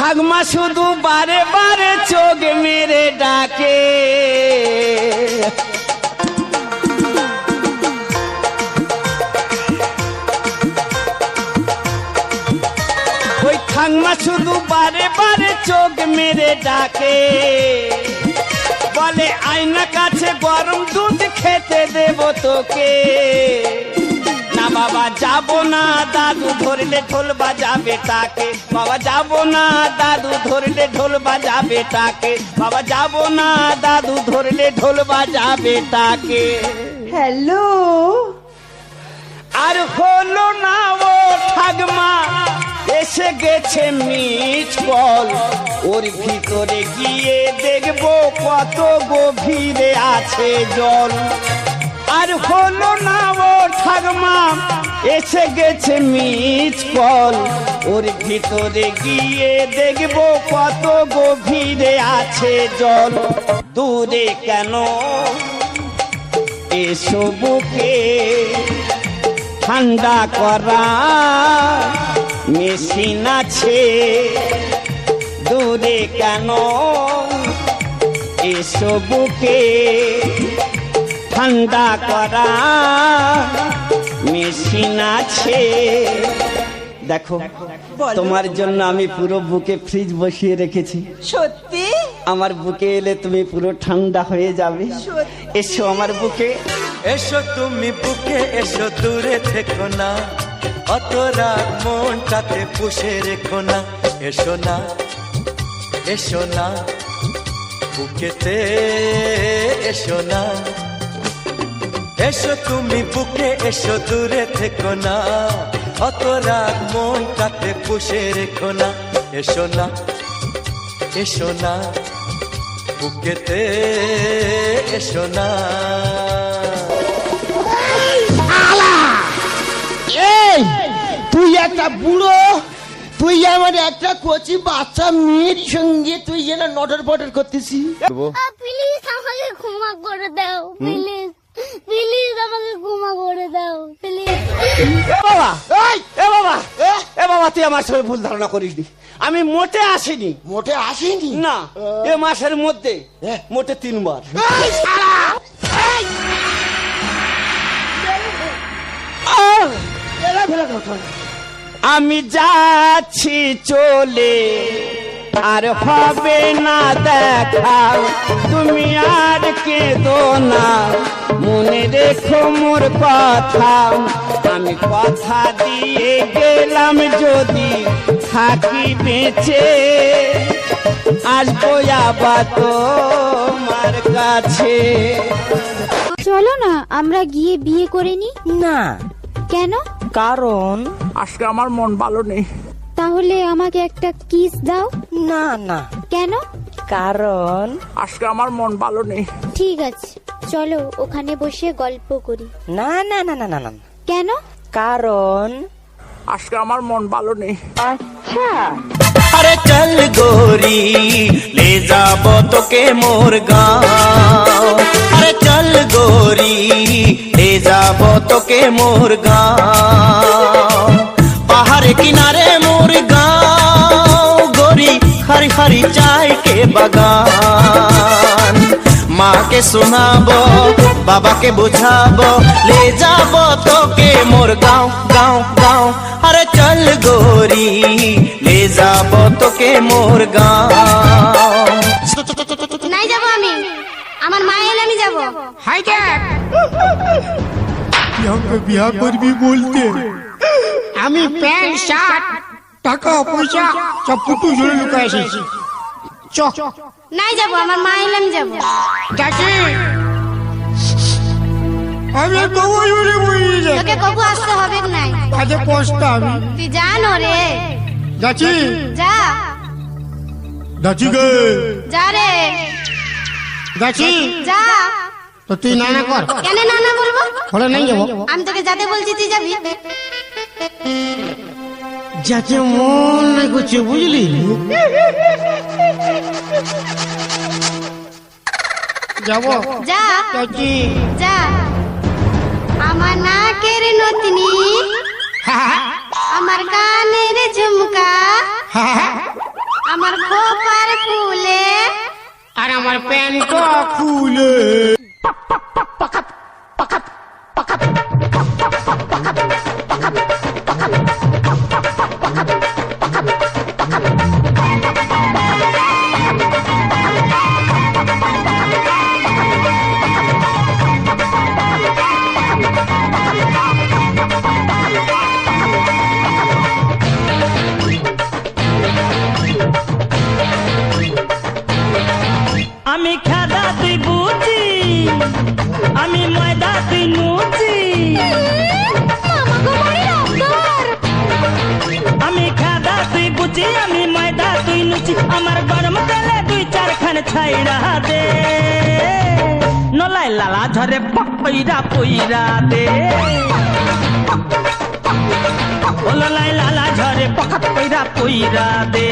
ঠাকমা শুধু বারে বারে চোখ মেরে ডাকে, ওই ঠাকমা শুধু বারে বারে চোখ মেরে ডাকে, বলে আয়না কাছে গরম দুধ খেতে দেব তোকে। না বাবা যাবো না, দাদু ধরলে ঢোল বাজাবে তাকে, বাবা যাবো না, দাদু ধরলে ঢোল বাজাবে তাকে, বাবা যাবো না, দাদু ধরলে ঢোল বাজাবে তাকে। হ্যালো, আর হলো না ও ঠাকমা, এসে গেছে মিট কল, ওর ভিতরে গিয়ে দেখবো কত গভীরে আছে জল। আর হলো না ও ঠাকমা, এসে গেছে মিট কল, ওর ভিতরে গিয়ে দেখবো কত গভীরে আছে জল। দূরে কেন এসো বুকে ঠান্ডা করা মেশিন আছে, দূরে কেন এসো বুকে ঠান্ডা করা মেশিন আছে। দেখো তোমার জন্য আমি পুরো বুকে ফ্রিজ বসিয়ে রেখেছি। সত্যি? আমার বুকে এলে তুমি পুরো ঠান্ডা হয়ে যাবে। এসো আমার বুকে। এসো তুমি বুকে এসো, দূরে থেকো না, অত রাগ মনটাতে পুষে রেখো না। এসো না, এসো না, বুকেতে এসো না। এসো তুমি বুকে এসো, দূরে থেকো না, অত রাগ মনটাতে পুষে রেখো না। এসো না, এসো না, বুকেতে এসো না। এই তুই একটা বুড়ো, তুই আমার একটা কচি বাচ্চা মেয়ের সঙ্গে তুই যেন নটর পটর করতেছি। প্লিজ আমাকে ক্ষমা করে দাও, প্লিজ প্লিজ আমাকে ক্ষমা করে দাও প্লিজ। বাবা, এ বাবা, এ বাবা, তুই আমার সঙ্গে ভুল ধারণা করিসনি। আমি মোটে আসিনি। মোটে আসেনি না, এ মাসের মধ্যে মোটে 3 বার। আমি যাচ্ছি চলে, আর হবে না দেখা, তুমি আর কেঁদো না, মনে রেখো মোর কথা। আমি কথা দিয়ে গেলাম যদি থাকি বেঁচে, আসবো আবার তোমার কাছে। চলো না আমরা গিয়ে বিয়ে করে নি। না। কেন? কারণ আজকে আমার মন ভালো নেই। তাহলে আমাকে একটা কিস দাও। না না। কেন? কারণ আজকে আমার মন ভালো নেই। ঠিক আছে, চলো ওখানে বসে গল্প করি। না না না না না না। কেন? কারণ আজকে আমার মন ভালো নেই। আচ্ছা। अरे चल गोरी ले जाबो तोके मोर गाँव। अरे चल गोरी ले जाबो तोके मोर गाँव। पहाड़ किनारे मोर गाँव, गोरी हरी हरी चाय के बगान। माँ के सुनाबो बाबा के बुझाबो, ले जाबो तोके मोर गाँव गाँव गाँव। अरे चल गोरी ले जाबो तोके मोर गाँव। নাই যাব আমি, আমার মা এলে আমি যাব। বিয়া করবি বলতে আমি প্যান্ট শার্ট টাকা পয়সা সব পুটু জুড়ে লুকায় এসেছি। চ নাই যাব, আমার মা এলে আমি যাব। যাচ্ছি আমি কবু জুড়ে বলি যে তোকে কবু আসতে হবে নাই। আজে পৌঁছতা আমি তুই জানো রে। যাচ্ছি যা যাচ্ছি গে যা রে, যাচ্ছি। যা। তো তুই না না কর। কেন না না বলবো? বলে নাই যাবো। আমি তোকে যেতে বলছি, তুই যাবি। যাতে মন নাই করছে বুঝলি। যাবো যা যাচ্ছি। যা। আমার নাকের নতনি, আমার কানের ঝুমকা, আমার খোপার ফুলে আর আমার প্যান্টটা খুলে। আমি খাদা তুই বুঝি, আমি ময়দা তুই নুচি। আমি খাদা তুই বুঝি, আমি ময়দা তুই নুচি। আমার গরম তেলে 2-4 ছাইড়া দে, নলাই লালা ঝরে পইরা পইরা দে। ও নলাই লালা ঝরে পইরা পইরা দে।